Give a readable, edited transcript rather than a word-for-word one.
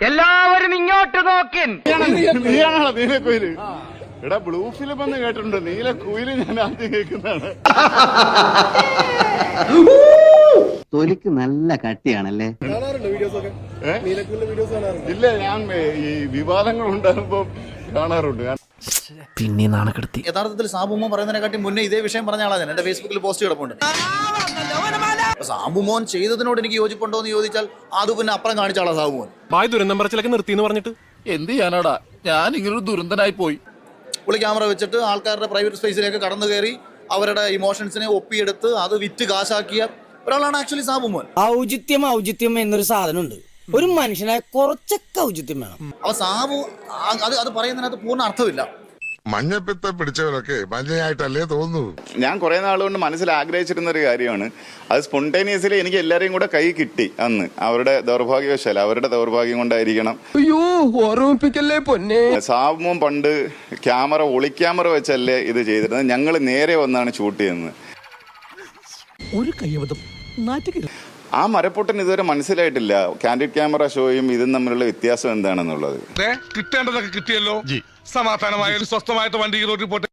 എല്ലാവരും ഇങ്ങോട്ട് നോക്കിൻ. നീയാണോ നീലക്കുയില്? എടാ ബ്ലൂ ഫിലിം എന്ന് കേട്ടിട്ടുണ്ട്, നീലക്കുയില് ഞാൻ ആദ്യം കേൾക്കുന്നതാണ്. തൊലിക്ക് നല്ല കട്ടിയാണല്ലേ? ഇല്ല, ഞാൻ ഈ വിവാദങ്ങൾ ഉണ്ടാകുമ്പോ കാണാറുണ്ട്. പിന്നെ നാണക്കെടുത്തി. യഥാർത്ഥത്തിൽ സാബുമോൻ പറയുന്നതിനെക്കാട്ടി മുന്നേ ഇതേ വിഷയം പറഞ്ഞ ആളാണ്. എന്റെ ഫേസ്ബുക്കിൽ പോസ്റ്റ് കിടപ്പുണ്ട്. സാബുമോൻ ചെയ്തതിനോട് എനിക്ക് യോജിപ്പുണ്ടോ എന്ന് ചോദിച്ചാൽ അത് പിന്നെ അപ്പുറം കാണിച്ച ആളാ സാബുമോൻ. ബായ് ദുരന്തം പറച്ചിലൊക്കെ നിർത്തി എന്ന് പറഞ്ഞിട്ട് എന്ത് ചെയ്യാനാടാ, ഞാൻ ഇങ്ങനൊരു ദുരന്തനായി പോയി. പുള്ളി ക്യാമറ വെച്ചിട്ട് ആൾക്കാരുടെ പ്രൈവറ്റ് സ്പേസിലേക്ക് കടന്നു കയറി അവരുടെ ഇമോഷൻസിനെ ഒപ്പിയെടുത്ത് അത് വിറ്റ് കാശാക്കിയ ഒരാളാണ് ആക്ച്വലി സാബുമോൻ. ഔചിത്യം എന്നൊരു സാധനമുണ്ട്. ഒരു മനുഷ്യനായ കുറച്ചൊക്കെ ഔചിത്യം വേണം. അപ്പൊ സാബു അത് പറയുന്നതിനകത്ത് പൂർണ്ണ അർത്ഥമില്ല. മഞ്ഞപ്പിത്ത പിടിച്ചവരൊക്കെ മഞ്ഞയായിട്ടല്ലേ തോന്നുന്നു. ഞാൻ കുറെ നാളുകൊണ്ട് മനസ്സിൽ ആഗ്രഹിച്ചിരുന്ന ഒരു കാര്യമാണ്. അത് സ്പോണ്ടേനിയസ്ലി എനിക്ക് എല്ലാവരെയും കൂടെ കൈ കിട്ടി അന്ന്. അവരുടെ ദൗർഭാഗ്യവശാൽ, അവരുടെ ദൗർഭാഗ്യം കൊണ്ടായിരിക്കണം. ഓർമ്മിപ്പിക്കല്ലേ പൊന്നെ. സാബുമോൻ പണ്ട് ഒളിക്യാമറ വെച്ചല്ലേ ഇത് ചെയ്തിരുന്നത്. ഞങ്ങൾ നേരെ വന്നാണ് ഷൂട്ട് ചെയ്യുന്നത്. ഒരു കയ്യബദ്ധം നാറ്റുകരുത്. ആ മരപ്പൊട്ടൻ ഇതുവരെ മനസ്സിലായിട്ടില്ല കാൻഡിഡ് ക്യാമറ ഷോയും ഇതും തമ്മിലുള്ള വ്യത്യാസം എന്താണെന്നുള്ളത്. കിട്ടേണ്ടതൊക്കെ കിട്ടിയല്ലോ. സമാധാനമായ സ്വസ്ഥമായിട്ട് വണ്ടി റോഡിൽ പോട്ടെ.